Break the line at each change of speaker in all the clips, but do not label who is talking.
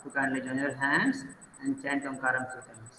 You kindly join your hands and chant Omkaram 3 times.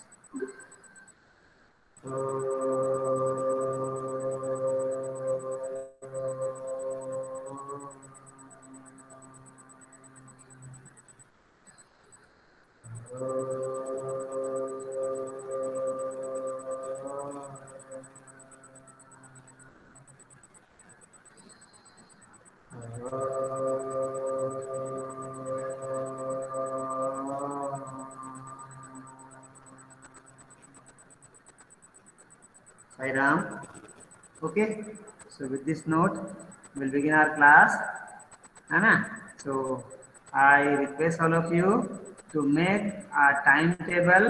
Sai Ram. Okay. So with this note, we'll begin our class. है ना? So I request all of you to make a timetable.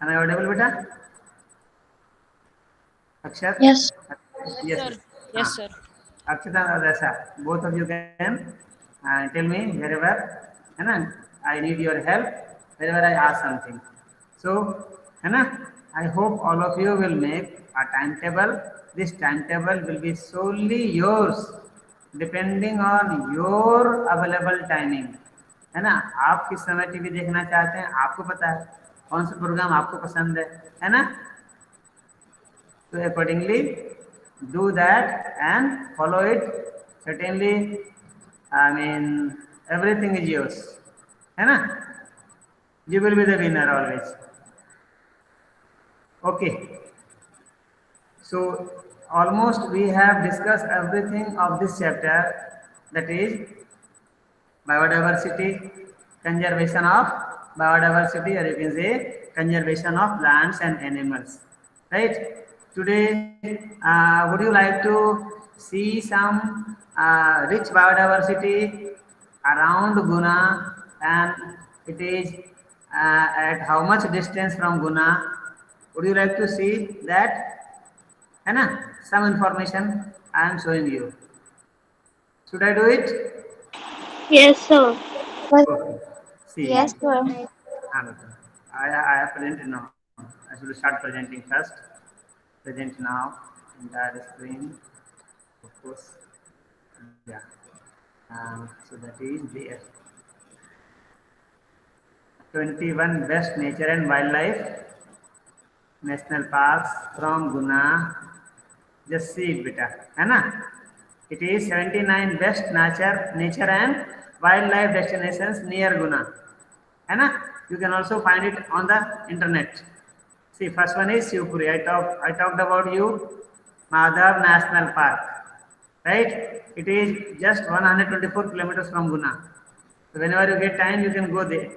Am I audible, बेटा? Akshat?
Yes.
Yes,
Yes,
sir.
yes. हाँ.
Yes, sir.
Akshat and Adasha, both of you can tell me wherever, है ना? I need your help wherever I ask something. So, है ना? I hope all of you will make a timetable. This timetable will be solely yours, depending on your available timing. है ना? आप किस समय TV देखना चाहते हैं, आपको पता है कौन सा प्रोग्राम आपको पसंद है ना? So accordingly, do that and follow it. Certainly, I mean, everything is yours. है ना? You will be the winner always. Okay. So almost we have discussed everything of this chapter. That is biodiversity, conservation of biodiversity, or you can say conservation of plants and animals. Right? Today, would you like to see some rich biodiversity around Guna, and it is at how much distance from Guna? Would you like to see that? है ना? Some information I am showing you. Should I do it?
Yes, sir.
Okay.
Yes,
See,
sir.
हाँ बेटा, I have presented now. I should start presenting first. Present now entire screen, of course. Yeah. So that is there. 21 best nature and wildlife national parks from Guna. Just see it, beta. है ना? It is 79 best nature and wildlife destinations near Guna. है ना? You can also find it on the internet. See, first one is Shivpuri. I talked about you, Madhav National Park. Right? It is just 124 kilometers from Guna. So whenever you get time, you can go there,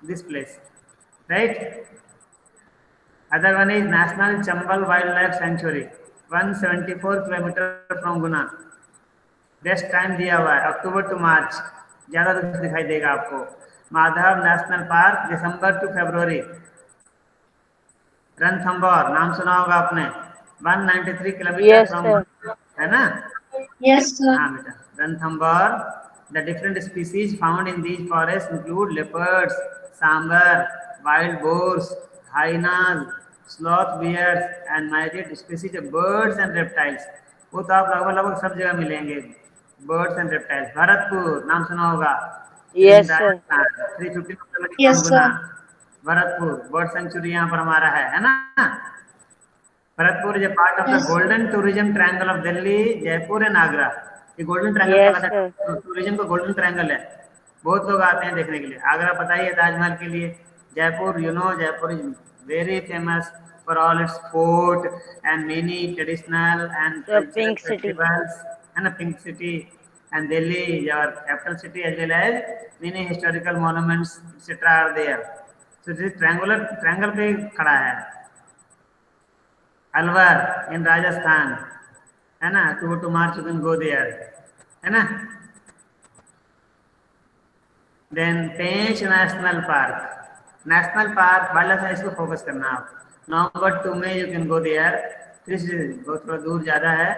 this place. Right? Other one is National Chambal Wildlife Sanctuary, 174 kilometers from Guna. Best time दिया हुआ है अक्टूबर to मार्च, ज्यादा कुछ दिखाई देगा आपको. Madhav national park December to February. Ranthambore नाम सुना होगा आपने, 193 किलोमीटर
Yes,
फ्रॉम,
sir.
है ना?
Yes, sir.
हाँ बेटा, Ranthambore. The different species found in these forests include leopards, sambar, wild boars, hyenas, sloth bears, and myriad species of birds and reptiles. वो तो आप लगभग लगभग सब जगह मिलेंगे, बर्ड्स एंड रेप्टाइल्स. भरतपुर नाम सुना होगा, it in
Yes, sir.
Rajasthan, 350 kilometre
Yes,
from Guna.
sir.
Bharatpur bird sanctuary यहाँ पर हमारा है ना? Bharatpur is a part of the
Yes, sir.
Golden tourism triangle of Delhi, Jaipur and Agra. ये गोल्डन ट्रायंगल
Yes,
कहलाता
sir.
है, टूरिज्म का गोल्डन ट्रायंगल है. बहुत लोग आते हैं देखने के लिए. आगरा पता ही है ताजमहल के लिए. Jaipur, you know, Jaipur is very famous for all its fort and many traditional and
The
cultural
Pink City.
Festivals. है ना? Pink city. And Delhi is our capital city as well as many historical monuments etcetera are there. So this triangle पे खड़ा है. Alwar in Rajasthan, है ना? To March you can go there, है ना? Then Pench national park. National park wild life इसको focus करना आप. नवंबर 2 में you can go there. This बहुत थोड़ा दूर ज़्यादा है,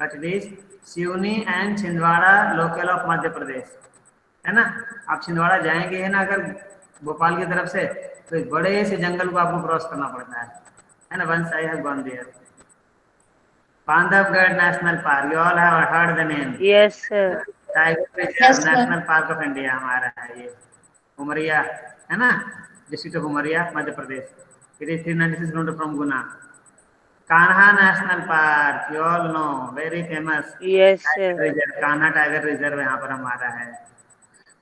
but it is Seoni and Chhindwara local of Madhya Pradesh, है ना? आप छिंदवाड़ा जाएंगे है ना अगर भोपाल की तरफ से, तो एक बड़े से जंगल को आपको क्रॉस करना पड़ता है ना? Once I have gone there. Bandhavgarh national park, you all have heard the name.
Yes, sir.
Tiger reserve
Yes, sir.
National park of India हमारा है ये, उमरिया. है ना, district of Umaria, Madhya Pradesh. It is 396 kilometre from Guna. Kanha national park, you all know, very famous
Yes,
tiger
sir.
Reserve, Kanha tiger reserve यहाँ पर हमारा है।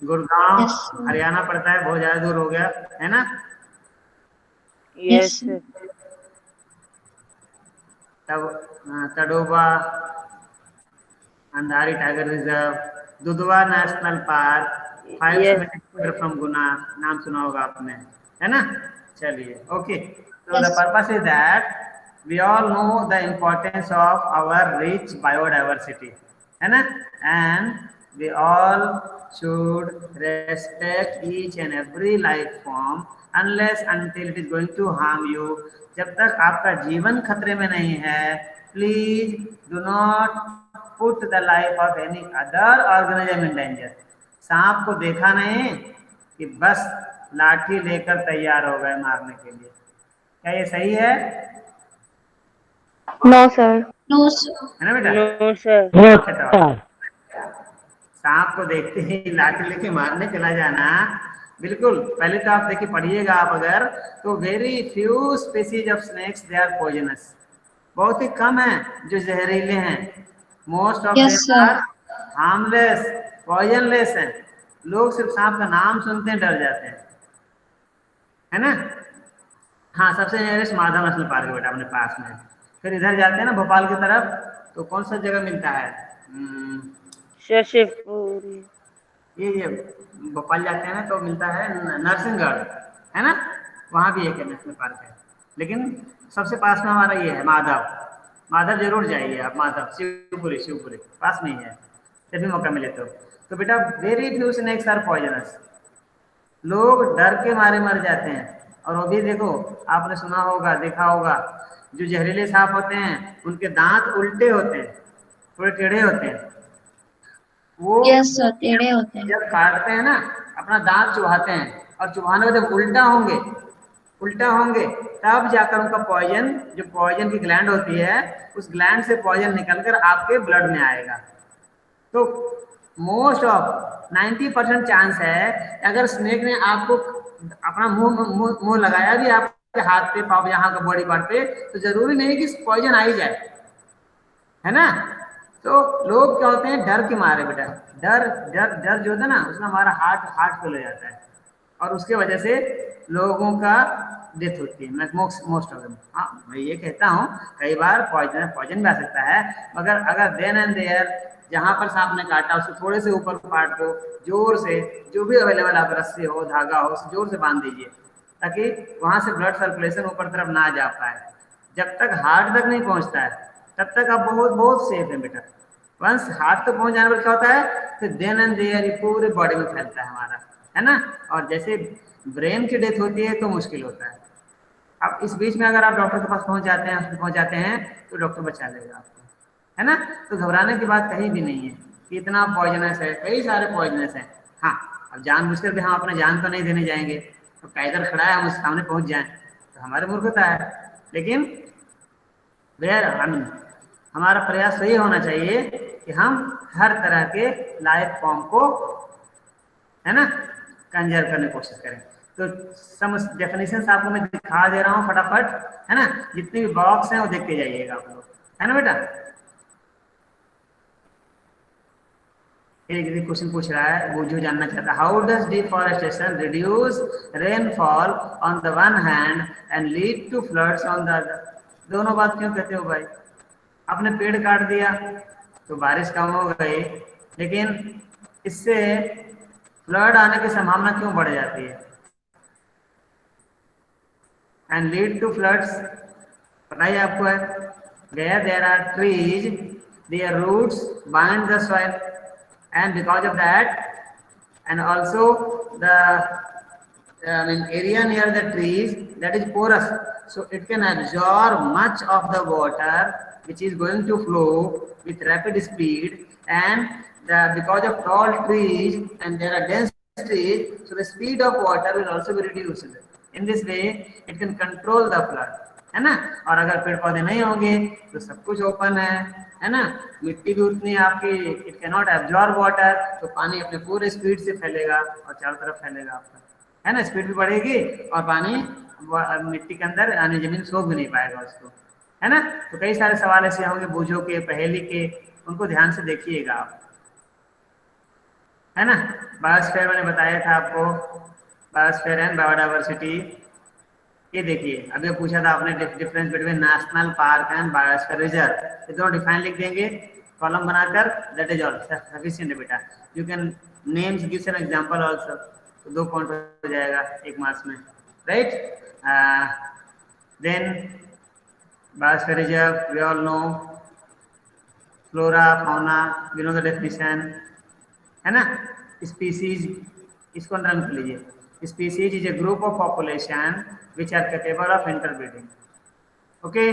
Gurgaon
Yes, sir.
Haryana पड़ता है, बहुत ज्यादा दूर हो गया, है ना।
Yes,
Yes,
sir.
sir.
तब Tadoba Andhari tiger reserve, Dudhwa national park,
Yes.
570 kilometre from Guna, नाम सुना होगा आपने, है ना। चलिए, ओके। तो the
Yes.
Purpose is that we all know the importance of our rich biodiversity, है ना, and we all should respect each and every life form unless until it is going to harm you। जब तक आपका जीवन खतरे में नहीं है, please do not put the life of any other organism in danger. सांप को देखा नहीं कि बस लाठी लेकर तैयार हो गए मारने के लिए, क्या ये सही है?
No, sir.
No, sir.
है ना बेटा?
No, sir.
सांप को देखते ही लाठी लेके मारने चला जाना, बिल्कुल। पहले तो आप देखिए, पढ़िएगा आप अगर, तो very few species of snakes they are poisonous, बहुत ही कम है जो जहरीले हैं। Most of
Yes,
them
sir.
Are harmless, poisonless हैं। लोग सिर्फ सांप का नाम सुनते हैं डर जाते हैं, है ना। हाँ, सबसे नियरेस्ट माधव नेशनल पार्क है बेटा अपने पास में। फिर इधर जाते हैं ना भोपाल की तरफ, तो कौन सा जगह मिलता है?
Shashipuri.
ये भोपाल जाते हैं ना तो मिलता है नरसिंहगढ़, है ना, वहाँ भी एक नेशनल पार्क है। लेकिन सबसे पास में हमारा ये है माधव। माधव जरूर जाइए आप, माधव, शिवपुरी, शिवपुरी पास में ही है, जब भी मौका मिले तो बेटा very few snakes are poisonous. लोग डर के मारे मर जाते हैं। और वो भी देखो, आपने सुना होगा, देखा होगा, जो जहरीले सांप होते हैं उनके दांत उल्टे होते हैं, थोड़े टेढ़े होते हैं। वो
Yes, sir. टेढ़े होते हैं।
जब काटते हैं ना, अपना दांत चुभाते हैं, और चुभाने में जब उल्टा होंगे तब जाकर उनका पॉइजन, जो पॉइजन की ग्लैंड होती है, उस ग्लैंड से पॉइजन निकलकर आपके ब्लड में आएगा। तो मोस्ट ऑफ 90% चांस है, अगर स्नेक ने आपको अपना मुंह लगाया भी आपके हाथ पे, पाँव, यहाँ का बॉडी पार्ट पे, तो जरूरी नहीं कि पॉइजन आ ही जाए, है ना। तो लोग क्या होते हैं, डर के मारे बेटा, डर डर डर जो होता है ना, उसमें हमारा हार्ट फेल हो जाता है, और उसके वजह से लोगों का डेथ होती है, मोस्ट ऑफ देम। हाँ, मैं ये कहता हूँ, कई बार पॉइजन भी आ सकता है, मगर अगर देन एंड देयर जहाँ पर सांप ने काटा उससे थोड़े से ऊपर पार्ट को जोर से, जो भी अवेलेबल आप, रस्सी हो, धागा हो, उसे जोर से बांध दीजिए, ताकि वहाँ से ब्लड सर्कुलेशन ऊपर तरफ ना जा पाए। जब तक हार्ट तक नहीं पहुँचता है तब तक आप बहुत बहुत सेफ है बेटा। वंस हार्ट तक पहुँच जाने पर क्या होता है, फिर देन एंड देयर ये पूरे बॉडी में फैलता है हमारा, है ना। और जैसे ब्रेन की डेथ होती है तो मुश्किल होता है। अब इस बीच में अगर आप डॉक्टर के पास पहुंच जाते हैं तो डॉक्टर बचा लेगा आपको, है ना। तो घबराने की बात कहीं भी नहीं है कि इतना पॉइजनस है, कई सारे पॉइजनस हैं। हाँ, अब जानबूझकर भी हम अपने जान तो नहीं देने जाएंगे, तो टाइगर खड़ा है, हम उसके सामने पहुंच जाएं तो हमारी मूर्खता है। लेकिन वेयर हमारा प्रयास यही होना चाहिए कि हम हर तरह के लाइफ फॉर्म को, है ना, कंजर्व करने की कोशिश करें। तो सम डेफिनेशन आपको मैं दिखा दे रहा हूँ फटाफट, है ना। जितने भी बॉक्स हैं वो देखते जाइएगा आप लोग, है ना बेटा। एक क्वेश्चन पूछ रहा है, वो जो जानना चाहता है, how does deforestation reduce rainfall on the one hand and lead to floods on the other. दोनों बात क्यों कहते हो भाई? आपने पेड़ काट दिया तो बारिश कम हो गई, लेकिन इससे फ्लड आने की संभावना क्यों बढ़ जाती है? एंड लीड टू फ्लड्स, पता ही आपको है, where there are trees their roots bind the soil, and because of that, and also the area near the trees, that is porous, so it can absorb much of the water which is going to flow with rapid speed, and because of tall trees and there are dense trees, so the speed of water will also be reduced. In this way it can control the flood, है ना। और अगर पेड़ पौधे नहीं होंगे तो सब कुछ ओपन है ना, मिट्टी भी उतनी आपकी, it can not absorb water, तो पानी अपने पूरे स्पीड से फैलेगा और चारों तरफ फैलेगा आपका, है ना, स्पीड भी बढ़ेगी और पानी मिट्टी के अंदर यानी जमीन सोख भी नहीं पाएगा उसको, है ना। तो कई सारे सवाल ऐसे होंगे बूझो के, पहेली के, उनको ध्यान से देखिएगा आप, है ना। बायोस्फीयर मैंने बताया था आपको, बायोस्फीयर एंड बायोडाइवर्सिटी। ये देखिए अभी पूछा था आपने difference between national park and biosphere reserve, ये दोनों डिफाइन लिख देंगे कॉलम बनाकर, दैट इज ऑल सफिशिएंट बेटा। You can names gives an example also, तो 2 पॉइंट हो जाएगा 1 मार्क्स में, right. Then biosphere reserve we all know, flora fauna we know the definition, है ना। स्पीसीज, इसको अंडर कर लीजिए, species is a group of population which are capable of interbreeding, okay.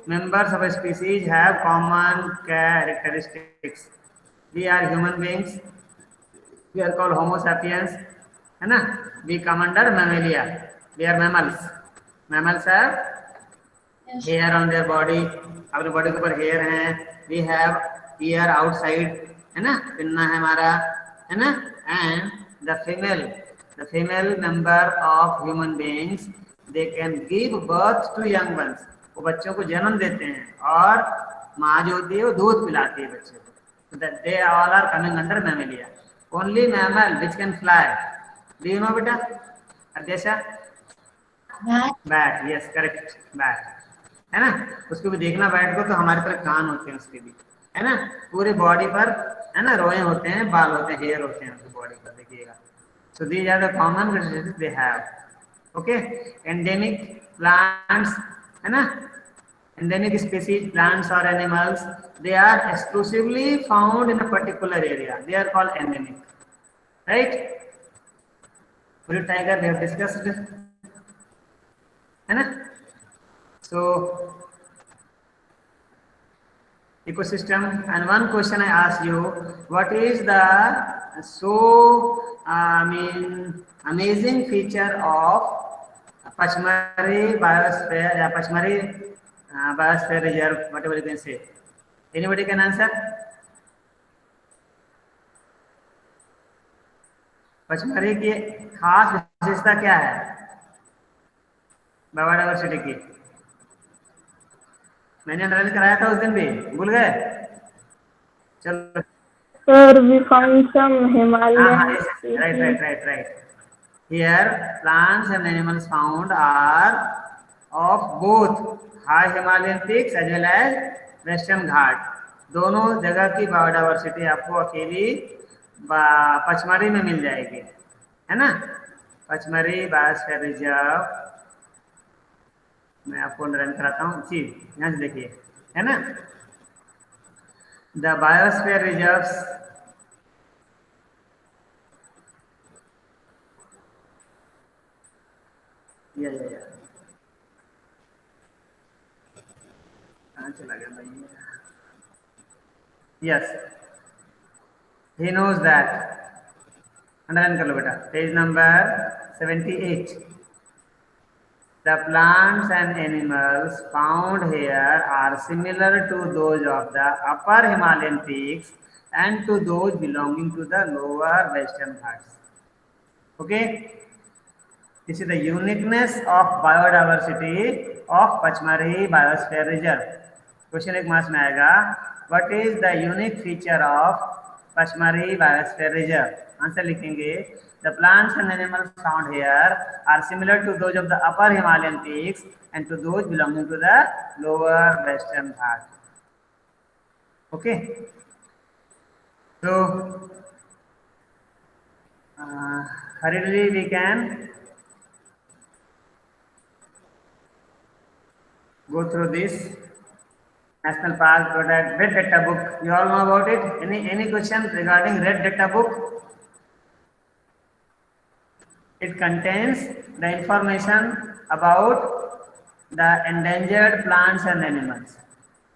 Members of a species have common characteristics, we are human beings, we are called homo sapiens, है ना। we come under mammalia, we are mammals, mammals have
Yes.
hair on their body, अपने body के ऊपर hair हैं, we have ear outside, है ना, pinna है हमारा, है ना। and the female member of human beings, they can give birth to young ones, वो बच्चों को जन्म देते हैं और माँ जो होती है वो दूध पिलाती है बच्चे को, so that they all are coming under mammalia. Only mammal which can fly, do you know बेटा अध्यक्षा?
Bat.
Bat, yes correct, bat, है ना। उसको भी देखना बैट को, तो हमारे तरह कान होते हैं उसके भी, है ना। पूरे बॉडी पर, है ना, रोए होते हैं, बाल होते हैं, हेयर होते हैं उसकी बॉडी पर, देखिएगा। So these are the common characteristics they have, okay. Endemic plants, है ना, एंडेमिक स्पीसीज प्लांट्स और animals, they are exclusively found in a particular area, they are called endemic, right. Blue tiger we have discussed, है ना। So ecosystem, and one question I ask you, what is the amazing feature of Pachmari biosphere, Pachmari biosphere reserve, whatever you can say, anybody can answer? Pachmarhi की खास विशेषता क्या है biodiversity की? मैंने underline कराया था उस दिन भी, भूल गए? चलो
Sir, we found some Himalayan
हाँ,
species.
right. Here plants and animals found are of both high Himalayan peaks as well as Western Ghat, दोनों जगह की बायोडाइवर्सिटी आपको अकेली पचमढ़ी में मिल जाएगी, है ना। पचमढ़ी बायोस्फीयर रिजर्व मैं आपको अंडरलाइन कराता हूँ, चीज यहाँ से देखिए, है ना। द बायोस्फीयर रिजर्व्स या कहाँ चला गया भाई? Yes, he knows that, underline कर लो बेटा, page number 78। The plants and animals found here are similar to those of the upper Himalayan peaks and to those belonging to the lower Western Ghats. Okay, this is the uniqueness of biodiversity of Pachmari Biosphere Reserve. Question 1 marks में आएगा, what is the unique feature of Pachmari Biosphere Reserve? Answer लिखेंगे, the plants and animals found here are similar to those of the upper Himalayan peaks and to those belonging to the lower Western Ghats. Okay, so hurriedly we can go through this National Park Red Data Book. You all know about it? Any questions regarding Red Data Book? It contains the information about the endangered plants and animals.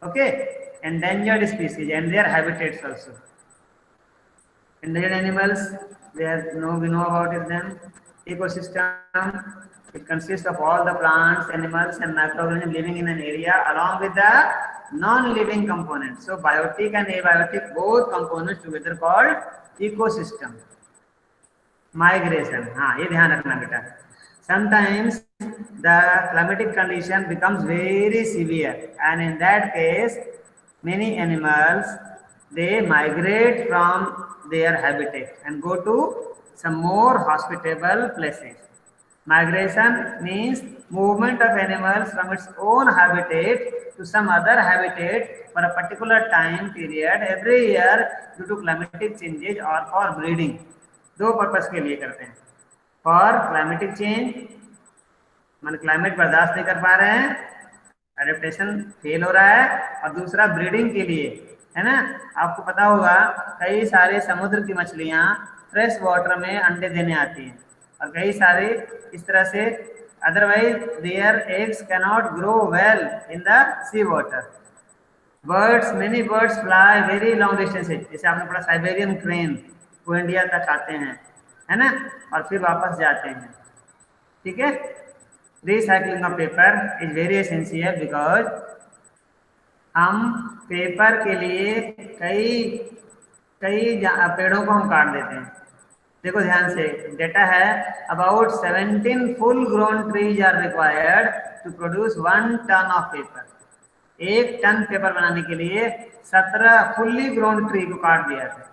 Okay, endangered species and their habitats also. Endangered animals, we know about it. Then ecosystem, it consists of all the plants, animals, and microorganisms living in an area, along with the non-living components. So biotic and abiotic, both components together called ecosystem. Migration, हाँ ये ध्यान रखना बेटा। Sometimes the climatic condition becomes very severe and in that case many animals they migrate from their habitat and go to some more hospitable places. Migration means movement of animals from its own habitat to some other habitat for a particular time period every year due to climatic changes or for breeding. दो purpose के लिए करते हैं, for climatic change मान climate बर्दाश्त नहीं कर पा रहे हैं, एडेप्टेशन फेल हो रहा है, और दूसरा ब्रीडिंग के लिए, है ना। आपको पता होगा कई सारे समुद्र की मछलियां फ्रेश वाटर में अंडे देने आती हैं, और कई सारे इस तरह से otherwise their eggs cannot grow well in the sea water. Birds, many birds fly very long distances, जैसे आपने पढ़ा साइबेरियन क्रेन, वो इंडिया तक आते हैं, है ना, और फिर वापस जाते हैं। ठीक है, recycling of paper is very essential because हम पेपर के लिए कई पेड़ों को हम काट देते हैं। देखो ध्यान से, डेटा है about 17 full grown trees are required to produce 1 ton of paper. 1 ton paper बनाने के लिए 17 फुल्ली ग्रोन ट्री को काट दिया था।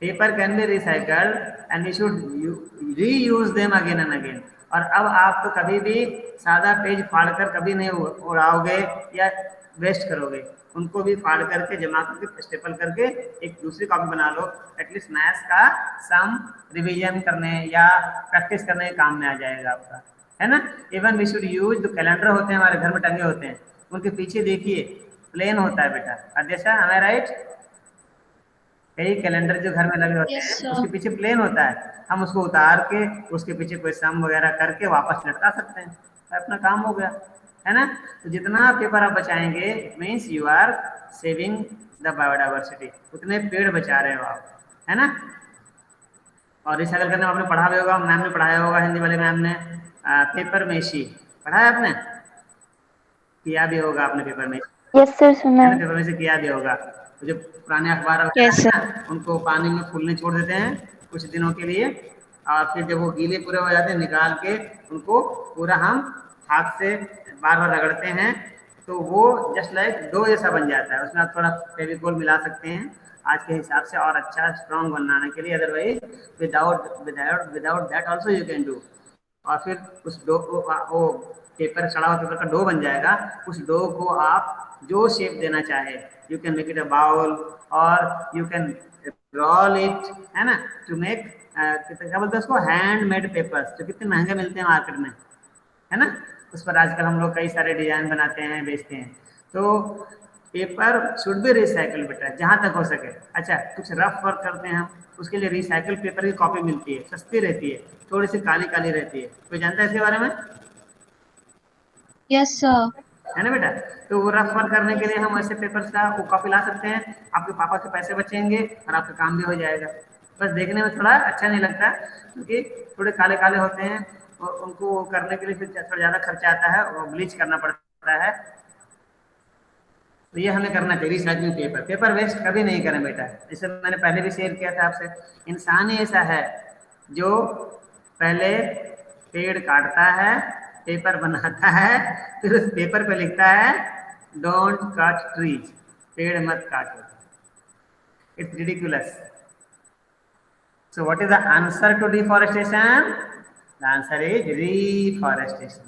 Paper can be recycled and we should reuse them again and again. और अब आप तो कभी भी सादा पेज फाड़कर कभी नहीं उड़ाओगे या वेस्ट करोगे, उनको भी फाड़ करके जमा करके स्टेपल करके एक दूसरी कॉपी बना लो, एटलीस्ट मैथ्स का सम रिवीजन करने या प्रैक्टिस करने के काम में आ जाएगा आपका, है ना। इवन वी शुड यूज जो कैलेंडर होते हैं हमारे घर में टंगे होते हैं, उनके पीछे देखिए प्लेन होता है बेटा, अध्यक्षा हमें राइट, कई कैलेंडर जो घर में लगे होते
Yes,
हैं
sir.
उसके पीछे प्लेन होता है, हम उसको उतार के उसके पीछे कोई सम वगैरह करके वापस लटका सकते हैं, तो अपना काम हो गया, है ना। तो जितना पेपर आप बचाएंगे it means you are saving the biodiversity, उतने पेड़ बचा रहे हो आप, है ना। और रिसाइकल करने में आपने पढ़ा भी होगा, मैम ने पढ़ाया होगा, हिंदी वाले मैम ने पेपर मेशी पढ़ा है आपने, किया भी होगा आपने पेपर मेशी।
Yes, sir, सुना
है ना,
है।
पेपर में से किया भी होगा। तो जो पुराने अखबार
Yes,
वगैरह है ना, उनको पानी में फूलने छोड़ देते हैं कुछ दिनों के लिए, और फिर जब वो गीले पूरे हो जाते हैं निकाल के उनको पूरा हम हाथ से बार बार रगड़ते हैं, तो वो जस्ट लाइक डो जैसा बन जाता है। उसमें आप थोड़ा फेविकोल मिला सकते हैं आज के हिसाब से और अच्छा स्ट्रॉन्ग बनाने के लिए, otherwise without that also you can do. और फिर उस डो को वो पेपर सड़ा हुआ पेपर का डो बन जाएगा, उस डो को आप जो शेप देना चाहे, you can make it a bowl और यू कैन रोल इट, है ना, टू मेक क्या बोलते हैं उसको, हैंडमेड पेपर्स, जो कितने महंगे मिलते हैं मार्केट में, है ना। उस पर आजकल हम लोग कई सारे डिजाइन बनाते हैं, बेचते हैं। तो पेपर शुड बी रिसाइकल बेटा जहाँ तक हो सके। अच्छा, कुछ रफ वर्क करते हैं हम, उसके लिए रिसाइकल पेपर की कॉपी मिलती है, सस्ती रहती है, थोड़ी सी काली काली रहती है, कोई जानता है इसके बारे में?
Yes, sir.
है ना बेटा। तो वो रफ वर्क करने के लिए हम ऐसे पेपर्स का वो कॉपी ला सकते हैं, आपके पापा के पैसे बचेंगे और आपका काम भी हो जाएगा। बस देखने में थोड़ा अच्छा नहीं लगता क्योंकि थोड़े काले काले होते हैं, और उनको करने के लिए फिर थोड़ा ज़्यादा खर्चा आता है और ब्लीच करना पड़ता है। तो ये हमें करना चाहिए रिसाइकलिंग पेपर। पेपर वेस्ट कभी नहीं करें बेटा, जैसे मैंने पहले भी शेयर किया था आपसे, इंसान ही ऐसा है जो पहले पेड़ काटता है, पेपर बनाता है, फिर उस पेपर पे लिखता है डोंट कट ट्रीज, पेड़ मत काटो। It's ridiculous. So what is the answer to deforestation? The answer is reforestation.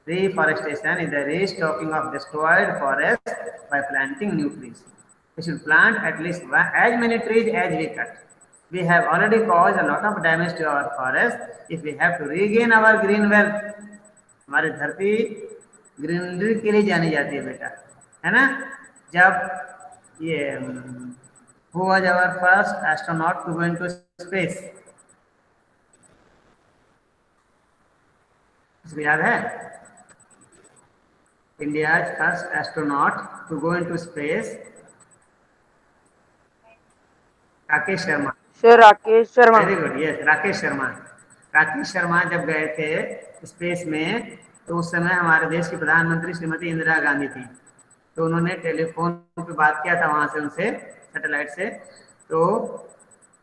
Reforestation is the restocking of destroyed forests by planting new trees. We should plant at least as many trees as we cut. We have already caused a lot of damage to our forest. If we have to regain our green wealth, हमारी धरती greenery के लिए जानी जाती है बेटा, है ना। जब ये who was our first astronaut to go into space? इसको याद है? India's first astronaut to go into space, Rakesh Sharma.
Sir Rakesh Sharma.
Very good, yes Rakesh Sharma. Rakesh Sharma जब गए थे स्पेस में, तो उस समय हमारे देश की प्रधानमंत्री श्रीमती इंदिरा गांधी थी, तो उन्होंने टेलीफोन पे बात किया था वहां से, उनसे सैटेलाइट से। तो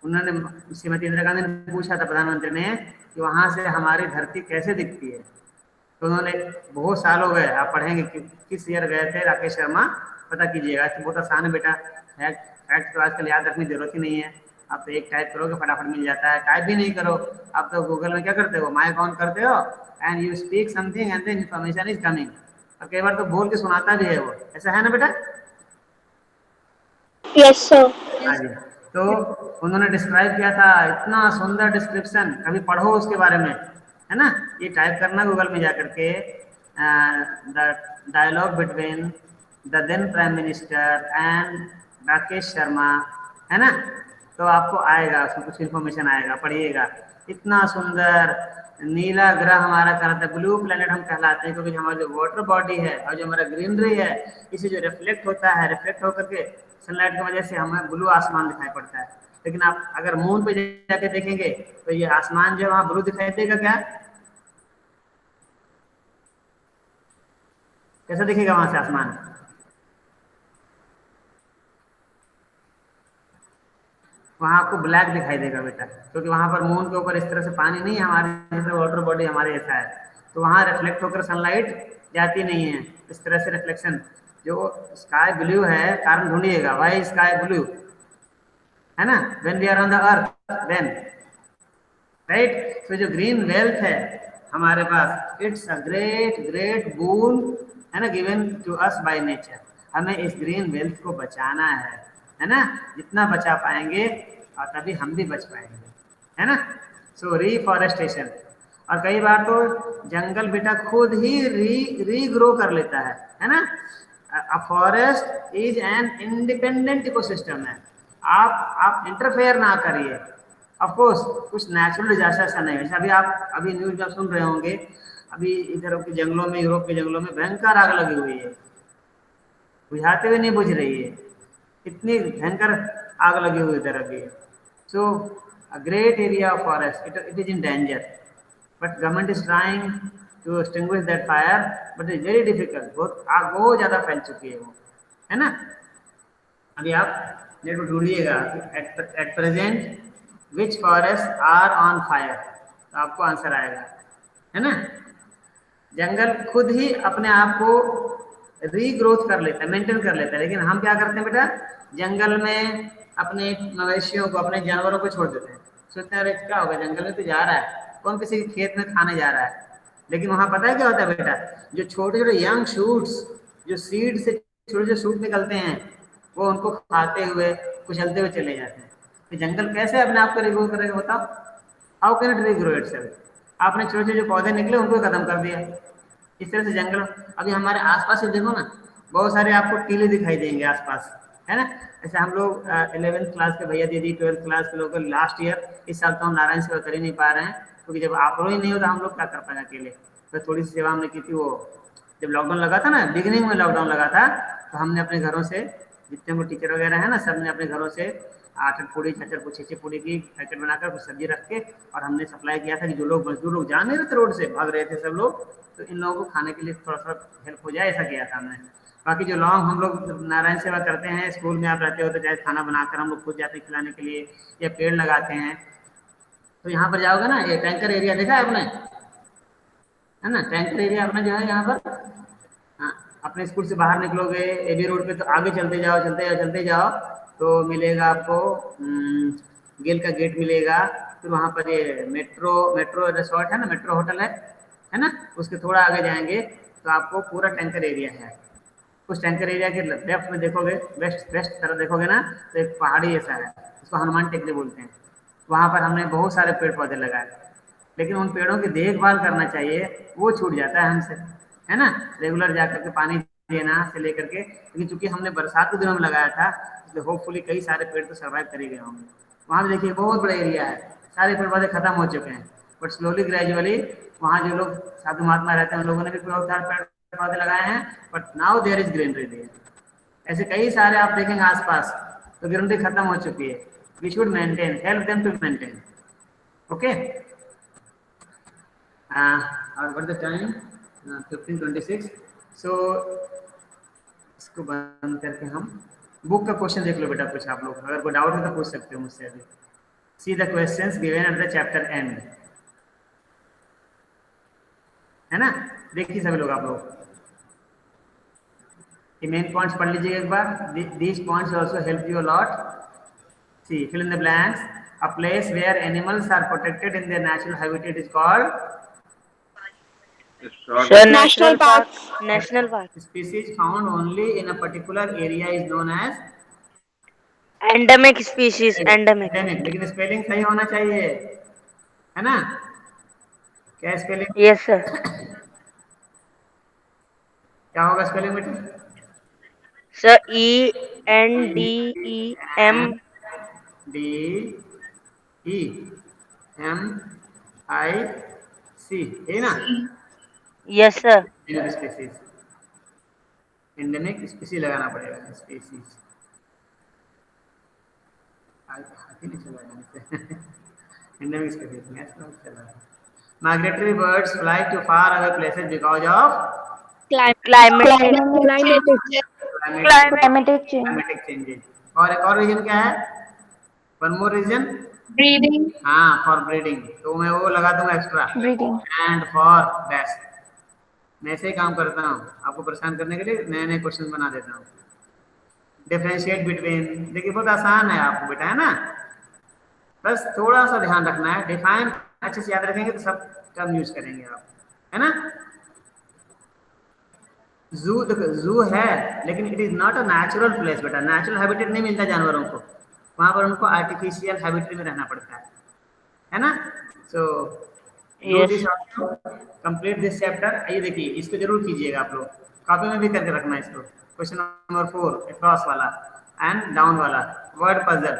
उन्होंने, श्रीमती इंदिरा गांधी ने पूछा था प्रधानमंत्री ने कि वहां से हमारी धरती कैसे दिखती है, तो उन्होंने, बहुत साल हो गए, आप पढ़ेंगे कि किस ईयर गए थे राकेश शर्मा, पता कीजिएगा। तो बहुत आसान है बेटा, फैक्ट फैक्ट तो आजकल याद रखने की जरूरत ही नहीं है। आप तो एक टाइप करोगे फटाफट मिल जाता है, टाइप भी नहीं करो आप तो गूगल में क्या करते हो, माइक ऑन करते हो and you speak something and then information is coming. और कई बार तो बोल के सुनाता भी है वो, ऐसा है ना बेटा?
Yes, sir.
हाँ जी। तो उन्होंने डिस्क्राइब किया था, इतना सुंदर डिस्क्रिप्शन, कभी पढ़ो उसके बारे में, है ना? ये टाइप करना गूगल में जाकर के, the dialogue between the then prime minister and Rakesh Sharma, है ना? तो आपको आएगा, उसमें कुछ इन्फॉर्मेशन आएगा, पढ़िएगा। इतना सुंदर नीला ग्रह हमारा कहलाता है, ब्लू प्लेनेट हम कहलाते हैं, क्योंकि हमारा जो वाटर बॉडी है और जो हमारा ग्रीनरी है, इसे जो रिफ्लेक्ट होता है, रिफ्लेक्ट होकर के सनलाइट की वजह से हमें ब्लू आसमान दिखाई पड़ता है। लेकिन आप अगर मून पे जाके देखेंगे तो ये आसमान जो वहाँ ब्लू दिखाई देगा क्या? कैसा दिखेगा वहां से आसमान? वहां आपको ब्लैक दिखाई देगा बेटा, क्योंकि वहां पर मून के ऊपर इस तरह से पानी नहीं है, हमारे जैसे वाटर बॉडी हमारे जैसा है, तो वहां रिफ्लेक्ट होकर सनलाइट जाती नहीं है। इस तरह से रिफ्लेक्शन, जो स्काई ब्लू है, कारण ढूंढिएगा वाई स्काई ब्लू, है ना? When we are on the earth then, right? तो जो ग्रीन वेल्थ है हमारे पास, it's a great great boon, है ना, given to us by nature. हमें इस ग्रीन वेल्थ को बचाना है ना? जितना बचा पाएंगे और तभी हम भी बच पाएंगे, है ना? सो रीफॉरेस्टेशन, और कई बार तो जंगल बेटा खुद ही रीग्रो कर लेता है ना? A forest is an independent ecosystem है। आप इंटरफेयर ना करिए। ऑफ कोर्स कुछ नेचुरल डिजास्टर ऐसा नहीं है, जैसे अभी आप अभी न्यूज में सुन रहे होंगे, अभी इधर के जंगलों में, यूरोप के जंगलों में भयंकर आग लगी हुई है, बुझाते हुए नहीं बुझ रही है, इतनी भयंकर आग लगी हुई इधर अभी। So a great area of forest, it is in danger, but government is trying to extinguish that fire, but is very difficult. बहुत आग बहुत ज्यादा फैल चुकी है वो, है ना? अभी आप नेट पर ढूंढिएगा at present which forest are on fire, तो आपको आंसर आएगा, है ना? जंगल खुद ही अपने आप को रीग्रोथ कर लेता है, मेंटेन कर लेता है, लेकिन हम क्या करते हैं बेटा, जंगल में अपने मवेशियों को, अपने जानवरों को छोड़ देते हैं, सोचते हैं अरे क्या होगा, जंगल में तो जा रहा है, कौन किसी के खेत में खाने जा रहा है। लेकिन वहां पता है क्या होता है बेटा, जो छोटे छोटे यंग शूट्स, जो सीड से छोटे छोटे शूट निकलते हैं, वो उनको खाते हुए कुचलते हुए चले जाते हैं। तो जंगल कैसे अपने आप को रिग्रो करेगा बताओ? How can it regrow itself? आपने छोटे छोटे जो पौधे निकले उनको खत्म कर दिया। इस तरह से जंगल, अभी हमारे आसपास ही देखो ना, बहुत सारे आपको टीले दिखाई देंगे आसपास, है ना? जैसे हम लोग 11th क्लास के भैया दीदी, 12th क्लास के लोग लास्ट ईयर, इस साल तो हम नारायण सेवा कर ही नहीं पा रहे हैं, क्योंकि जब आप लोग ही नहीं हो तो हम लोग क्या कर पाएंगे अकेले। तो थोड़ी सी सेवा हमने की थी, वो जब लॉकडाउन लगा था ना, बिगिनिंग में लॉकडाउन लगा था, तो हमने अपने घरों से, जितने वो टीचर वगैरह है ना, सब ने अपने घरों से 8 पूड़ी, 6 पूड़ी की पैकेट बनाकर कुछ सब्जी रख के, और हमने सप्लाई किया था कि जो लोग मजदूर लोग जा नहीं रहे थे, रोड से भाग रहे थे सब लोग, तो इन लोगों को खाने के लिए थोड़ा सा हेल्प हो जाए, ऐसा किया था हमने। बाकी जो लॉन्ग हम लोग नारायण सेवा करते हैं, स्कूल में आप रहते हो तो चाहे खाना बनाकर हम लोग खुद जाते हैं खिलाने के लिए, या पेड़ लगाते हैं। तो यहाँ पर जाओगे ना, ये टैंकर एरिया देखा है आपने, है ना? टैंकर एरिया अपना जो है यहाँ पर, हाँ, अपने स्कूल से बाहर निकलोगे एबी रोड पे, तो आगे चलते जाओ चलते जाओ चलते जाओ, तो मिलेगा आपको गेल का गेट मिलेगा। फिर वहाँ पर ये मेट्रो मेट्रो रिसोर्ट है ना, मेट्रो होटल है ना, उसके थोड़ा आगे जाएंगे तो आपको पूरा टैंकर एरिया है। उस टैंकर एरिया के लेफ्ट में देखोगे, वेस्ट वेस्ट तरफ देखोगे ना, तो एक पहाड़ी ऐसा है, उसको हनुमान टेकरी बोलते हैं। वहाँ पर हमने बहुत सारे पेड़ पौधे लगाए, लेकिन उन पेड़ों की देखभाल करना चाहिए, वो छूट जाता है हमसे, है ना? रेगुलर जाकर के पानी देना से लेकर के, लेकिन चूंकि हमने बरसात के दिनों में लगाया था, इसलिए होपफुली कई सारे पेड़ तो सर्वाइव कर ही गए होंगे। वहाँ भी देखिए बहुत बड़ा एरिया है, सारे पेड़ पौधे खत्म हो चुके हैं, बट स्लोली ग्रेजुअली वहाँ जो लोग साधु महात्मा रहते हैं, उन लोगों ने भी बहुत सारे पेड़ पौधे लगाए हैं, but now there is greenery there. ऐसे कई सारे आप देखेंगे आसपास, तो ग्रीनरी खत्म हो चुकी है। We should maintain, help them to maintain, okay? और व्हाट द टाइम, 15:26। सो इसको बंद करके हम बुक का क्वेश्चन देख लो बेटा, कुछ आप लोग अगर कोई डाउट है तो पूछ सकते हो मुझसे अभी। See the questions given at the chapter end. है ना? देखिए सभी लोग, आप लोग ये मेन पॉइंट्स पढ़ लीजिए एक बार. These points also help you a lot. See, fill in the blanks. A place where animals are protected in their natural habitat is called
Sir, national park. National park.
species found only in a particular area is known as
Endemic species. Endemic.
endemic. लेकिन spelling सही होना चाहिए, है ना? क्या spelling?
Yes, sir.
क्या होगा spelling बेटा?
Sir, ENDEM.
DEMIC, है ना?
Yes, sir.
Species, endemic species लगाना पड़ेगा. स्पीसीज हाथी नहीं चला. एंडेमिक स्पीसीज नेशनल चला. Migratory birds fly to far away places because of
Climatic change.
climatic changes. और एक और रीजन क्या है? One more reason.
Breeding.
हाँ, फॉर ब्रीडिंग. तो मैं वो लगा दूंगा extra.
Breeding.
And for dash. मैं ऐसे ही काम करता हूँ, आपको परेशान करने के लिए नए नए क्वेश्चन बना देता हूँ. डिफरेंशिएट बिटवीन, देखिए बहुत आसान है आपको बेटा, है ना? बस थोड़ा सा ध्यान रखना है. डिफाइन अच्छे से याद रखेंगे तो सब टर्म यूज करेंगे आप, है ना? जू, देखो जू है लेकिन it is not a natural place बेटा. नेचुरल हैबिटेट नहीं मिलता जानवरों को, वहां पर उनको आर्टिफिशियल हैबिटेट में रहना पड़ता है ना? सो
Yes.
Complete this chapter. ये देखिए, इसको जरूर कीजिएगा आप लोग, कॉपी में भी करके रखना इसको. क्वेश्चन नंबर 4 क्रॉस वाला एंड डाउन वाला वर्ड पजल,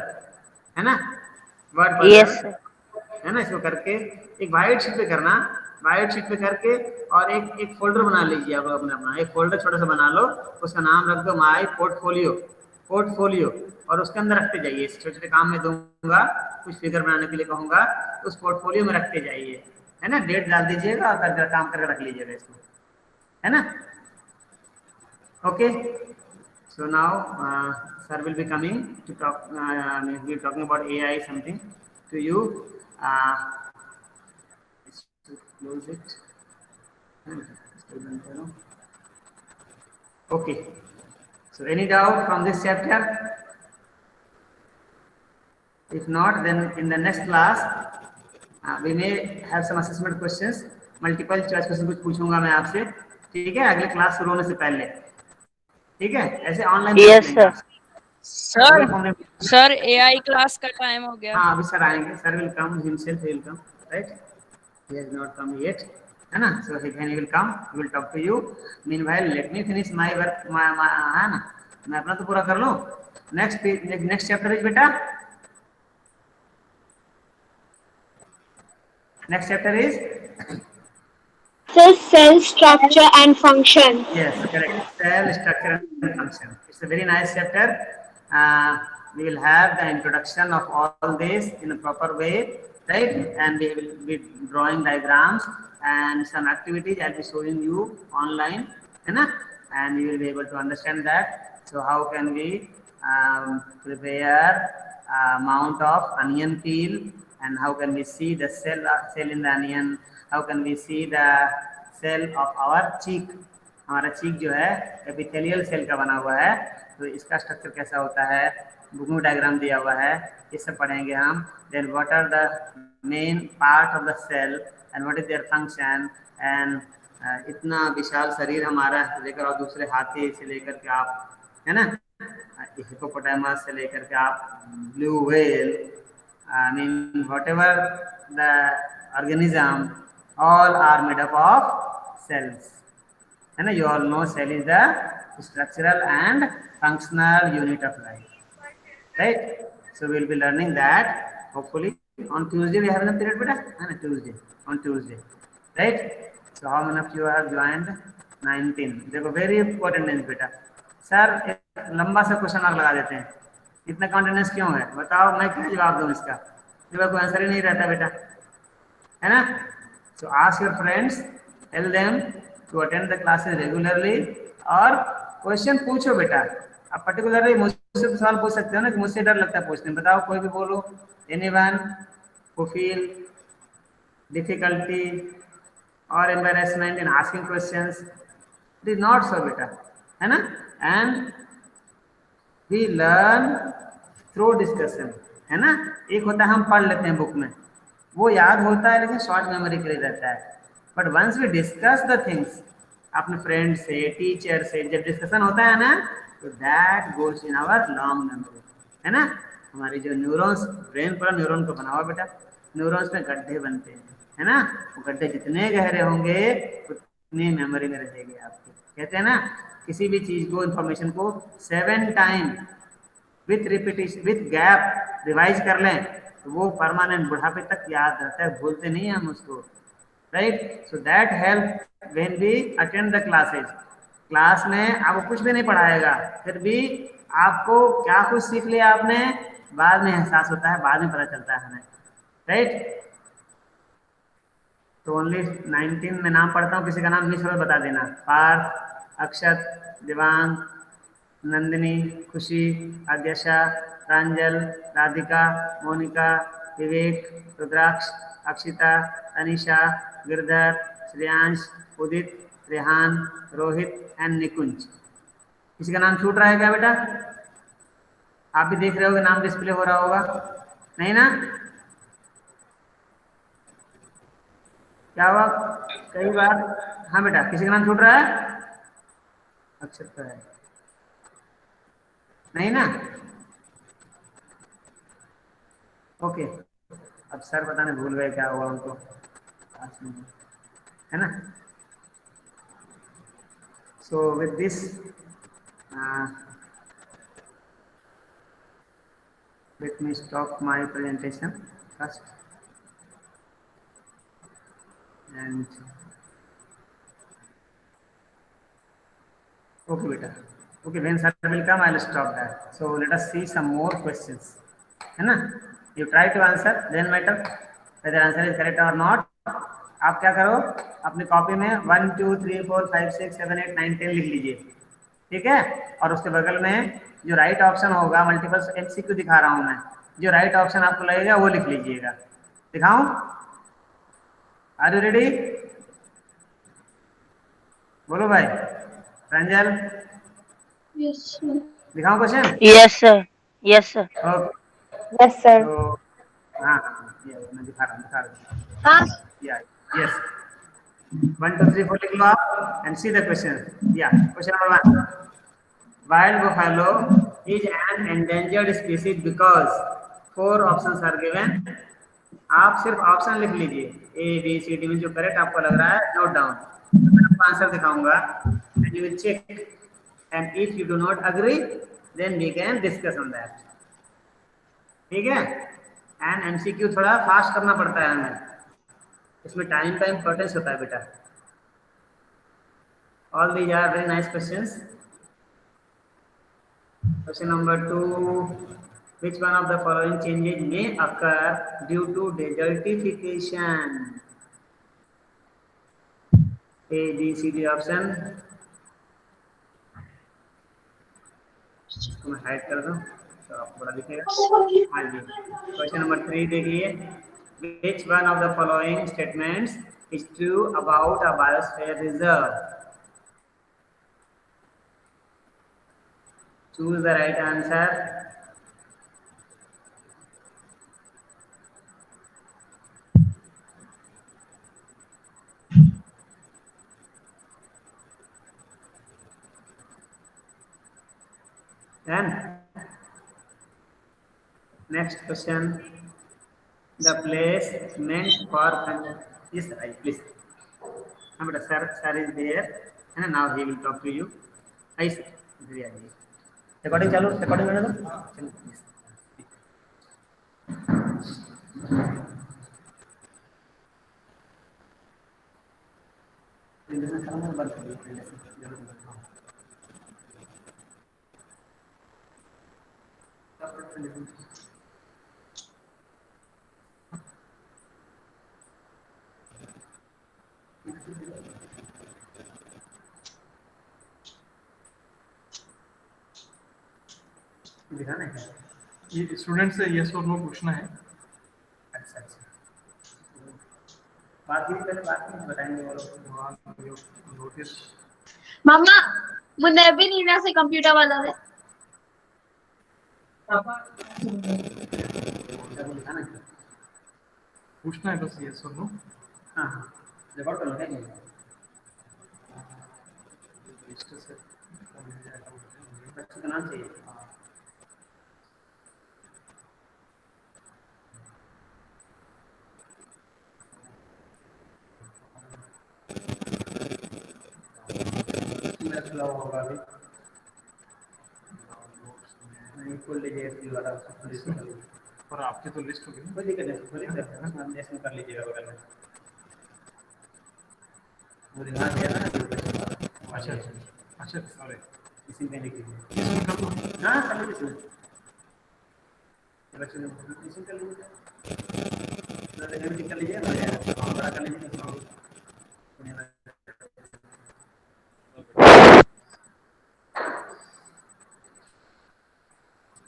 है ना? Word puzzle.
Yes, sir.
है ना? इसको करके एक वाइट शीट पे करना. वाइट शीट पे करके और एक फोल्डर बना लीजिए आप अपना. एक फोल्डर छोटा सा बना लो, उसका नाम रख दो माय पोर्टफोलियो. पोर्टफोलियो. और उसके अंदर रखते जाइए. छोटे छोटे काम में दूंगा, कुछ फिगर बनाने के लिए कहूंगा, उस पोर्टफोलियो में रखते जाइए, है ना? डेट डाल दीजिएगा और काम करके रख लीजिएगा इसको, है ना? Okay. So now sir will be coming to talk. We'll be talking about AI something to you. Close it. Okay. So any doubt from this chapter? If not, then in the next class we may have some assessment questions. Multiple choice question कुछ पूछूंगा मैं आपसे, ठीक है? अगले class शुरू होने से पहले, ठीक है? ऐसे online.
Yes, sir.
Sir AI class का टाइम हो गया.
हाँ, अभी सर आएंगे. Sir will come himself, he will come, right? He has not come yet, है ना? So when he will come, he will talk to you. Meanwhile, let me finish my work. है ना? मैं अपना तो पूरा कर लूँ. Next chapter is बेटा. Next chapter is
Cell structure and function.
yes, correct. Cell structure and function. It's a very nice chapter. We will have the introduction of all this in a proper way, right? And we will be drawing diagrams and some activities I'll be showing you online, है ना? And you will be able to understand that. So how can we prepare amount of onion peel, and how can we see the cell in the onion? How can we see the cell of our cheek? हमारा चीक जो है epithelial cell का बना हुआ है, तो इसका structure कैसा होता है, बुक में डायग्राम दिया हुआ है, ये सब पढ़ेंगे हम. Then what are the main part of the cell and what is their function. And इतना विशाल शरीर हमारा लेकर, और दूसरे हाथी से लेकर के आप, है ना, हिप्पोपोटामस से लेकर के आप blue whale, I mean whatever the organism, all are made up of cells, है ना? You all know cell is the structural and functional unit of life, right? So we will be learning that hopefully on Tuesday. We have a period beta, and on Tuesday, right? So how many of you have joined? 19. देखो very important है बेटा. Sir एक लंबा सा question mark लगा देते हैं, इतना कॉन्फिडेंस क्यों है बताओ? मैं क्या जवाब दूं इसका? जवाब कोई आंसर ही नहीं रहता बेटा, है ना? So ask your friends, tell them to attend the classes regularly, और क्वेश्चन पूछो बेटा. अब पर्टिकुलरली मुझसे मुझसे तो सवाल पूछ सकते हो ना कि मुझसे डर लगता है पूछने में। बताओ कोई भी बोलो, एनीवन हु फील डिफिकल्टी और embarrassment in asking questions, it is not so बेटा, है ना। And we learn through discussion, है ना। एक होता है हम पढ़ लेते हैं बुक में, वो याद होता है लेकिन शॉर्ट मेमोरी के लिए रहता है। But once we discuss the things अपने फ्रेंड से, टीचर से, जब डिस्कशन होता है ना, तो that goes in our long memory, है ना। हमारी जो न्यूरॉन्स, ब्रेन पूरा न्यूरॉन को बना हुआ बेटा, न्यूरॉन्स में गड्ढे बनते हैं, है ना। वो गड्ढे जितने गहरे होंगे उतनी मेमोरी में रहेगी आपकी। कहते हैं ना, किसी भी चीज को, इंफॉर्मेशन को 7 time with repetition, with gap revise कर लें तो वो परमानेंट बुढ़ापे तक याद रहता है, भूलते नहीं हम उसको, right. So that help when we attend the classes. Class में आपको कुछ भी नहीं पढ़ाएगा, फिर भी आपको क्या कुछ सीख लिया आपने बाद में एहसास होता है, बाद में पता चलता है हमें, राइट। तो ओनली 19 में नाम पढ़ता हूँ, किसी का नाम मिस हो बता देना। पार्थ, अक्षत, दिवांग, नंदिनी, खुशी, आद्यशा, प्रांजल, राधिका, मोनिका, विवेक, रुद्राक्ष, अक्षिता, अनिशा, गिरधर, श्रेयांश, उदित, रेहान, रोहित एंड निकुंज। किसी का नाम छूट रहा है क्या बेटा? आप भी देख रहे होगे, नाम डिस्प्ले हो रहा होगा, नहीं ना? क्या हुआ कई बार? हाँ बेटा, किसी का नाम छूट रहा है? अक्षत का है, नहीं ना? ओके, अब सर बताने भूल गए क्या हुआ उनको, है ना। So with this let me stop my presentation first and okay beta, okay, when sir will come I'll stop that. So let us see some more questions, है ना। you try to answer, then matter whether answer is correct or not। आप क्या करो, अपनी copy में 1 2 3 4 5 6 7 8 9 10 लिख लीजिए, ठीक है। और उसके बगल में जो राइट ऑप्शन होगा, मल्टीपल एमसीक्यू दिखा रहा हूं मैं, जो राइट ऑप्शन आपको लगेगा वो लिख लीजिएगा। दिखाऊं? Are you ready? बोलो भाई, रंजल,
Yes, sir.
दिखाऊं question?
Yes, sir. Yes, sir.
Okay,
Yes, sir.
तो हाँ हाँ, ये मैं दिखा रहा हूँ,
हाँ,
या यस, 1 2 3 4 लिख लो आप एंड सी द क्वेश्चन। या question number 1, wild buffalo is an endangered species because 4 options are given. आप सिर्फ ऑप्शन लिख लीजिए, ए बी सी डी में जो करेक्ट आपको लग रहा है नोट डाउन, मैं आपको आंसर दिखाऊंगा and you will check, and if you do not agree then we can discuss on that, ठीक है। एंड एमसीक्यू थोड़ा फास्ट करना पड़ता है हमें, इसमें टाइम का इंपॉर्टेंस होता है बेटा। All these are very nice questions. Question number 2, which one of the following changes may occur due to desertification? A, B, C, D option। इसको मैं हाइड कर दूं तो आपको बड़ा दिखेगा। हाँ जी, क्वेश्चन नंबर 3 देखिए, which one of the following statements is true about a biosphere reserve? Choose the right answer। Then next question, the place meant for yes I please, हाँ बेटा, सर इज देयर, है ना, now he will talk to you. आई sir, इधर आइए, recording चालू, recording करने दो, चलो yes। प्रेजेंटेशन खत्म होने बंद कर दो, प्रेजेंटेशन जरूर बताओ। दिखाना है?
ये स्टूडेंट से यस और नो पूछना है।
अच्छा अच्छा, बाकी पहले बात नहीं बताएंगे वो लोग।
नोटिस
मम्मा मुझे भी नहीं ना से कंप्यूटर वाला है।
दिखाना है?
पूछना है बस यस और नो।
हाँ हाँ, रिकॉर्ड कर लो क्या? बच्चे का नाम चाहिए। खुला होगा अभी नहीं, खोल लीजिए इसकी वाला पुलिस कर लीजिए।
और आपकी तो लिस्ट होगी ना।
कोई दिक्कत नहीं, पुलिस नेशनल कर लीजिएगा बगल में। वो दिखा दिया ना।
अच्छा अच्छा अच्छा, सॉरी।
इसी में लिख लीजिए।
इसमें कर दो।
हाँ कर लीजिए, बच्चे इसी कर लीजिए, कर लीजिए, बड़ा कर लीजिए।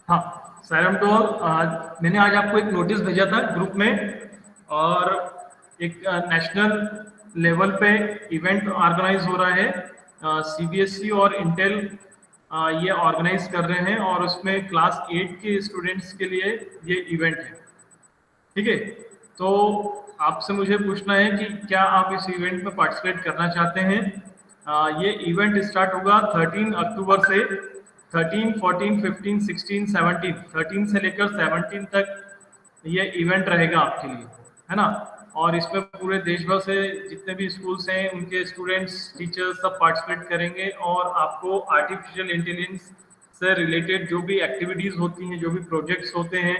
हाँ सायरम टोर, मैंने आज आपको एक नोटिस भेजा था ग्रुप में, और एक नेशनल लेवल पे इवेंट ऑर्गेनाइज हो रहा है। सीबीएसई और इंटेल ये ऑर्गेनाइज कर रहे हैं, और उसमें क्लास 8 के स्टूडेंट्स के लिए ये इवेंट है। ठीक है, तो आपसे मुझे पूछना है कि क्या आप इस इवेंट में पार्टिसिपेट करना चाहते हैं। ये इवेंट स्टार्ट होगा 13 अक्टूबर से। 13, 14, 15, 16, 17, 13 से लेकर 17 तक ये इवेंट रहेगा आपके लिए, है ना। और इसमें पूरे देश भर से जितने भी स्कूल्स हैं उनके स्टूडेंट्स, टीचर्स सब पार्टिसिपेट करेंगे, और आपको आर्टिफिशियल इंटेलिजेंस से रिलेटेड जो भी एक्टिविटीज होती हैं, जो भी प्रोजेक्ट्स होते हैं,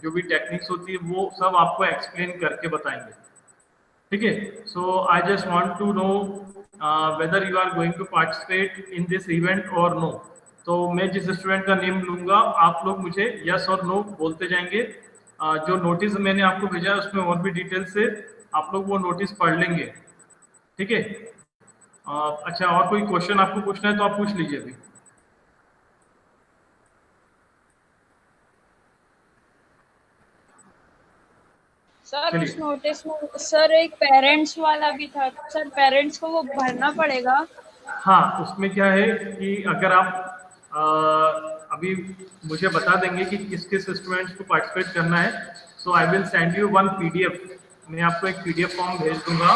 जो भी टेक्निक्स होती है, वो सब आपको एक्सप्लेन करके बताएंगे। ठीक है, so I just want to know whether you are going to participate in this event और नो। तो मैं जिस स्टूडेंट का नेम लूंगा, आप लोग मुझे यस और नो बोलते जाएंगे। जो नोटिस मैंने आपको भेजा है उसमें और भी डिटेल से आप लोग वो नोटिस पढ़ लेंगे। ठीक है, अच्छा, और कोई क्वेश्चन आपको पूछना है तो आप पूछ लीजिए अभी।
सर
चलिए।
उस नोटिस में सर एक पेरेंट्स वाला भी था सर, पेरेंट्स को वो भरना पड़ेगा।
हाँ, उसमें क्या है कि अगर आप अभी मुझे बता देंगे कि किस किस स्टूडेंट्स को पार्टिसिपेट करना है, so I will send you one PDF. मैं आपको एक पीडीएफ फॉर्म भेज दूंगा,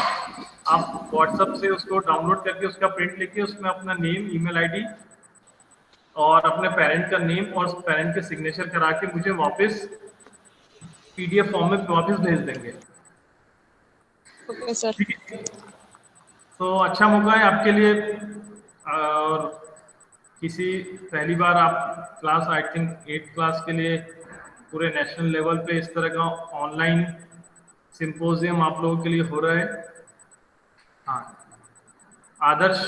आप व्हाट्सएप से उसको डाउनलोड करके उसका प्रिंट लेके उसमें अपना नेम, ईमेल आईडी और अपने पेरेंट का नेम और पेरेंट के सिग्नेचर करा के मुझे वापस पीडीएफ फॉर्म में वापस भेज देंगे।
Okay sir.
ठीक है, तो अच्छा मौका है आपके लिए। और किसी पहली बार आप क्लास, आई थिंक 8 क्लास के लिए पूरे नेशनल लेवल पे इस तरह का ऑनलाइन सिंपोजियम आप लोगों के लिए हो रहा है। हाँ, Adarsh,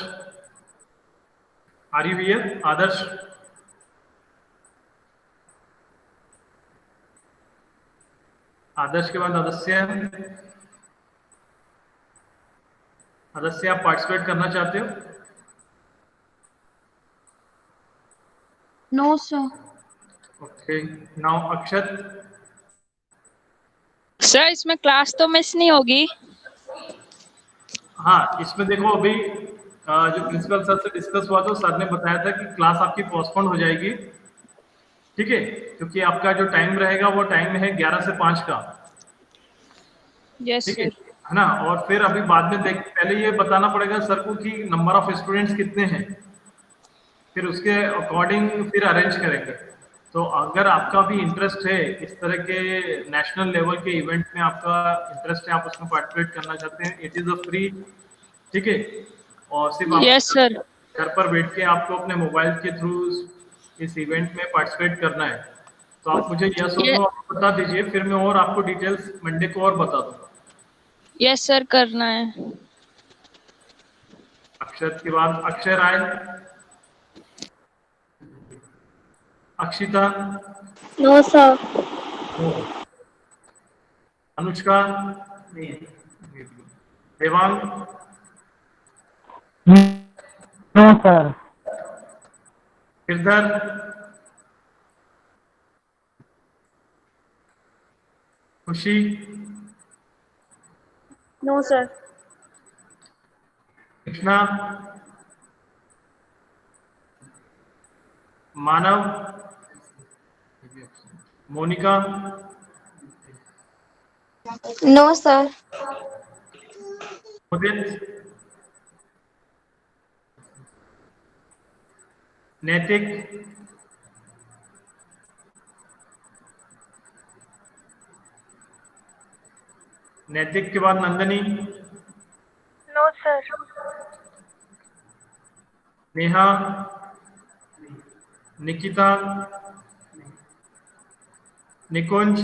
are you here Adarsh? Adarsh के बाद अदस्य। अदस्य, आप पार्टिसिपेट करना चाहते हो?
No sir.
Okay, now Akshat.
Sir इसमें क्लास तो मिस नहीं होगी?
हाँ, इसमें देखो अभी जो प्रिंसिपल सर से डिस्कस हुआ, तो सर ने बताया था कि क्लास आपकी पोस्टपोन हो जाएगी। ठीक है, क्योंकि आपका जो टाइम रहेगा वो टाइम है 11 से 5 का।
यस
ठीक है
सर।
है ना। और फिर अभी बाद में देख, पहले ये बताना पड़ेगा सर को कि नंबर ऑफ स्टूडेंट्स कितने हैं, फिर उसके अकॉर्डिंग फिर अरेंज करेंगे। तो अगर आपका भी इंटरेस्ट है इस तरह के नेशनल लेवल के इवेंट में, आपका इंटरेस्ट है, आप उसमें पार्टिसिपेट करना चाहते हैं, इट इज अ फ्री। ठीक है, और सिर्फ आप
यस सर।
घर पर बैठ के आपको अपने मोबाइल के थ्रू इस इवेंट में पार्टिसिपेट करना है। तो आप मुझे यस और
ये
नो बता दीजिए, फिर मैं और आपको डिटेल्स मंडे को और बता दूंगा।
यस सर करना है।
अक्षर के बाद Akshay Rai, Akshita,
no sir.
Anushka, Devang,
no sir.
Girdhar, Khushi,
No, sir.
Krishna, मानव, मोनिका,
No, sir.
उदित, नैतिक, नैतिक के बाद Nandini,
No, sir.
Neha, Nikita, Nikunj,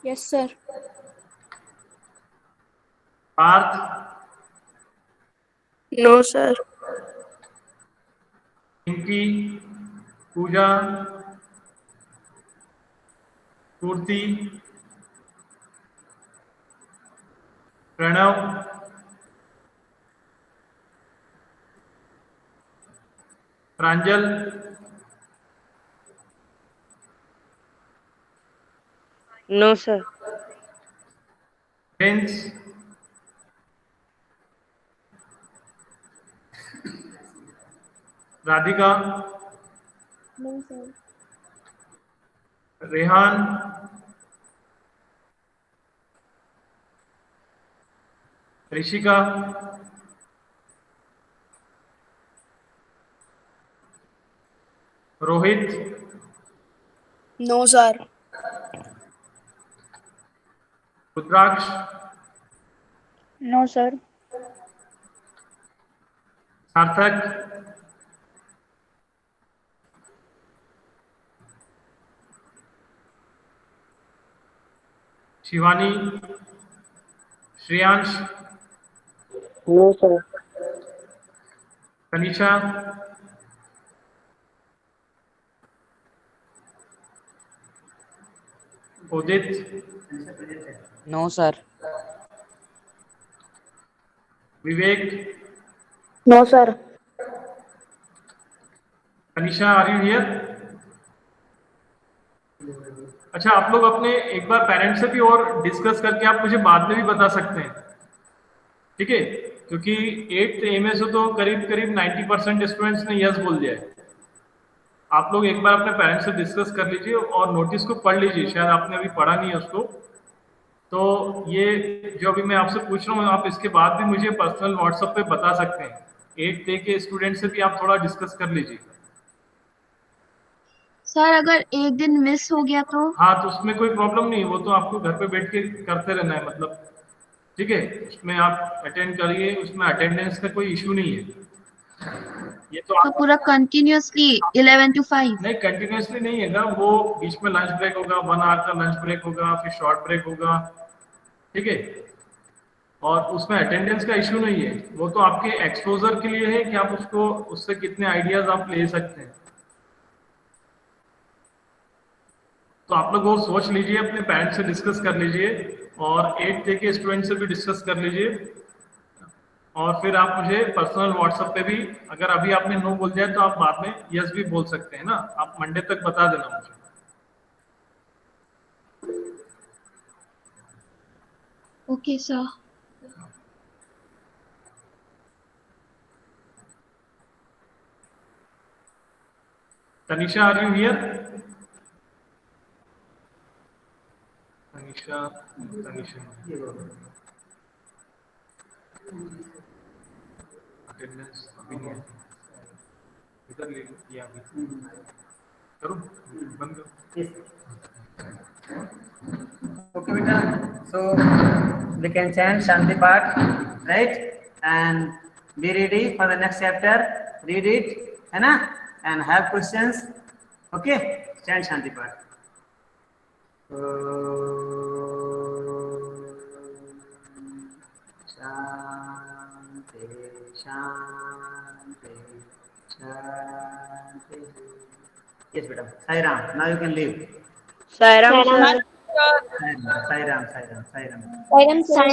Yes, sir.
Partha,
No, sir.
Pinki, Pooja, Purti, Pranav, Pranjal,
No, sir.
Prince, Radhika,
No, sir.
Rehan, Rishika, Rohit,
No, sir.
Rudraksh,
No, sir.
Sarthak, Shivani, Shreyansh,
No, sir.
Kanisha, Udit,
No, sir.
Vivek,
No, sir.
Kanisha, are you here? अच्छा, आप लोग अपने एक बार parents से भी और डिस्कस करके आप मुझे बाद में भी बता सकते हैं, ठीक है? क्योंकि 8th ए में से तो करीब करीब 90% स्टूडेंट्स ने यस बोल दिया है। आप लोग एक बार अपने पेरेंट्स से डिस्कस कर लीजिए और नोटिस को पढ़ लीजिए, शायद आपने अभी पढ़ा नहीं है उसको। तो ये जो अभी मैं आपसे पूछ रहा हूँ, आप इसके बाद भी मुझे पर्सनल व्हाट्सएप पे बता सकते हैं। 8th ए के स्टूडेंट से भी आप थोड़ा डिस्कस कर लीजिए।
सर अगर एक दिन मिस हो गया तो?
हाँ, तो उसमें कोई प्रॉब्लम नहीं, वो तो आपको घर पे बैठ के करते रहना है, मतलब ठीक है, उसमें आप अटेंड करिए, उसमें अटेंडेंस का कोई इशू नहीं है। ये तो
तो
आप
पूरा कंटिन्यूअसली 11 to 5?
नहीं, कंटिन्यूसली नहीं है ना, वो बीच में लंच ब्रेक होगा, 1 आवर का लंच ब्रेक होगा, फिर शॉर्ट ब्रेक होगा, ठीक है? और उसमें अटेंडेंस का इशू नहीं है, वो तो आपके एक्सपोजर के लिए है कि आप उसको उससे कितने आइडियाज आप ले सकते हैं। तो आप लोग वो सोच लीजिए, अपने पेरेंट्स से डिस्कस कर लीजिए और 8th के स्टूडेंट से भी डिस्कस कर लीजिए, और फिर आप मुझे पर्सनल व्हाट्सएप पे भी, अगर अभी आपने नो बोल दिया तो आप बाद में यस भी बोल सकते हैं ना, आप मंडे तक बता देना मुझे।
Okay sir.
Tanisha, are you here? Tanisha, Tanisha attendance अभी नहीं है, इधर ले लो, ये अभी करो, बंद करो।
Okay, beta. So we can chant Shanti Path, right? And be ready for the next chapter. Read it, है ना? And have questions. Okay? Chant Shanti Path. Shanti, Shanti, Shanti. Yes, beta. Sai Ram. Now you can leave.
Sai Ram, sir.
Sai Ram, Sai Ram, Sai Ram,
Sairam sir.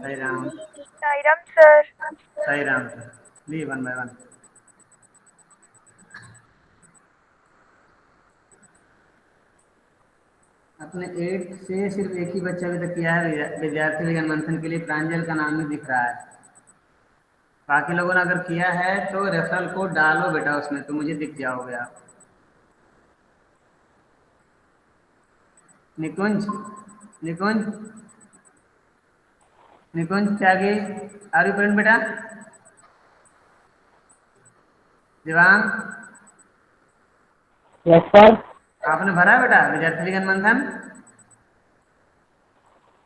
Sai Ram,
Sai Ram, sir.
Sai Ram. Leave one by one. अपने 8 से सिर्फ एक ही बच्चा अभी तक किया है विद्यार्थी विज्ञान मंथन के लिए, प्रांजल का नाम ही दिख रहा है। बाकी लोगों ने अगर किया है तो रेफरल कोड डालो बेटा उसमें, तो मुझे दिख जाओगे आप। Nikunj Nikunj Nikunj Tyagi, are you present बेटा? Divang,
yes sir.
आपने भरा है बेटा विद्यार्थी विज्ञान मंथन?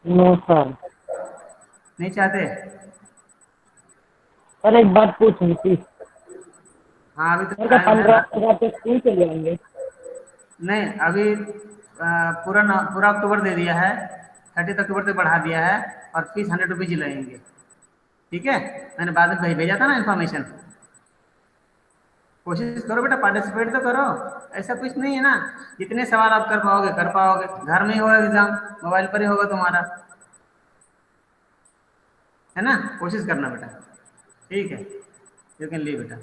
No sir.
नहीं चाहते?
सर एक बात पूछनी थी
हाँ अभी तो
सर,
टाइम है
15 तक स्कूल चले जाएंगे?
नहीं अभी पूरा अक्टूबर दे दिया है, 30 अक्टूबर तक बढ़ा दिया है, और फीस 100 रुपीज लगेंगे। ठीक है, मैंने बाद में भेजा था ना इन्फॉर्मेशन। कोशिश करो बेटा, पार्टिसिपेट तो करो, ऐसा कुछ नहीं है ना। जितने सवाल आप कर पाओगे कर पाओगे। घर में ही होगा एग्जाम, मोबाइल पर ही होगा तुम्हारा, है ना। कोशिश करना बेटा, ठीक है, यू कैन लीव बेटा।